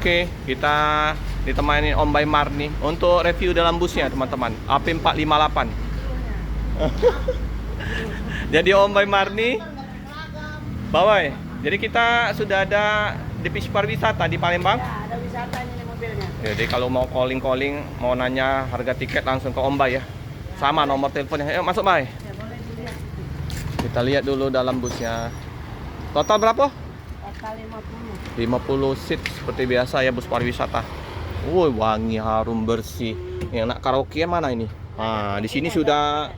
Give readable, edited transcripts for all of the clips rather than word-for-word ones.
Oke, kita ditemani Om Baimar nih untuk review dalam busnya teman-teman. AP458. Jadi Om Baimar nih Bawai. Jadi kita sudah ada divisi pariwisata di Palembang. Ya, ada wisatanya nih mobilnya. Jadi kalau mau calling, mau nanya harga tiket langsung ke Om Bay ya. Sama nomor teleponnya. Ayo masuk Bay. Ya, boleh dilihat. Kita lihat dulu dalam busnya. Total berapa? Total 50. 50 seat seperti biasa ya, bus pariwisata. Woi, wangi, harum, bersih. Yang nak karaoke mana ini? Nah, di sini sudah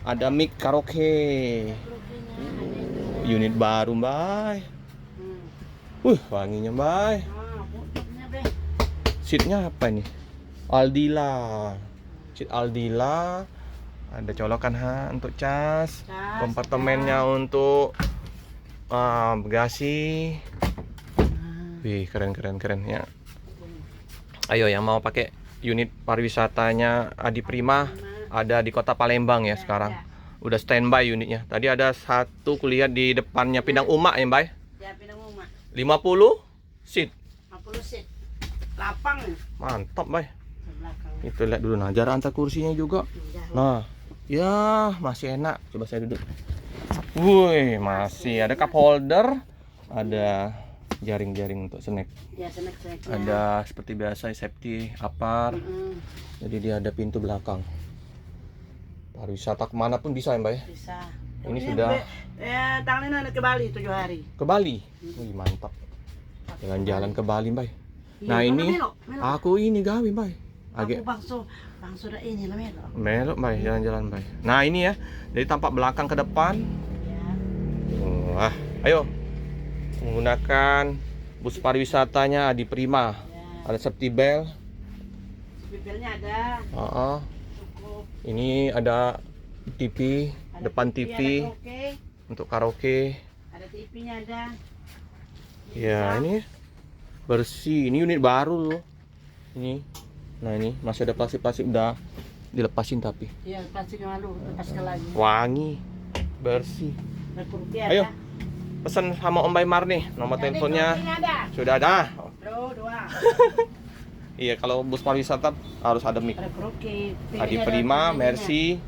ada mic karaoke. Unit baru, Bay. Wanginya, Bay. Putihnya, Be. Seatnya apa ini? Aldila. Seat Aldila. Ada colokan untuk cas. Kompartemennya untuk bagasi. Wih, keren ya. Ayo yang mau pakai unit pariwisatanya Adi Prima ada di Kota Palembang ya sekarang. Udah standby unitnya. Tadi ada satu kuliah di depannya Pindang Umak ya, Mbak. Ya, Pindang Umak. 50 seat. 50 seat. Lapang. Mantap, Mbak. Belakang. Itu lihat dulu, nah jarak antar kursinya juga. Nah, ya masih enak. Coba saya duduk. Wih, masih ada cup holder, ada jaring-jaring untuk snack. Ya, snack. Ada seperti biasa safety apar. Jadi dia ada pintu belakang. Pariwisata kemanapun bisa ya, Mbak ya? Bisa. Ini sudah. Ya, tangannya ke Bali 7 hari. Ke Bali. Wih, mantap. Jalan-jalan ke Bali, Mbak. Iya, Nah, ini melok. aku ini gawe, Mbak. Aku bangso dah ini lah melok. Melok, Mbak, jalan-jalan, Mbak. Nah, ini ya. Jadi tampak belakang ke depan. Ya. Wah, ayo. Menggunakan bus pariwisatanya Adi Prima. Ya. Ada safety belt. Bibelnya ada. Cukup. Ini ada TV, Ada depan TV, TV ada karaoke. untuk karaoke. Ada TV-nya ada. Ya, ini bersih. Ini unit baru loh. Ini. Nah, ini masih ada plastik-plastik, udah dilepasin tapi. Iya, plastiknya lalu lepaskan lagi. Wangi, bersih. Berkurpi Ayo. ada. Pesan sama Om Baimar nih, nomor teleponnya Ada. sudah ada. Bro, 2. Iya, kalau bus pariwisata harus ada mic. Ada karaoke. Adi Prima, Mercy.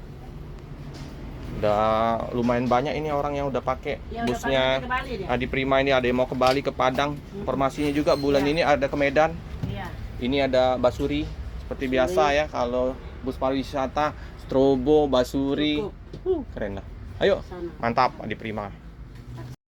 Udah lumayan banyak ini orang yang udah pakai Ya, busnya udah pada ke Bali dia. Adi Prima ini. Ada yang mau ke Bali, ke Padang. Informasinya juga bulan ini ada ke Medan. Iya. Ini ada Basuri. Seperti biasa ya, kalau bus pariwisata, strobo, Basuri. Keren lah. Ayo, Sana. mantap Adi Prima.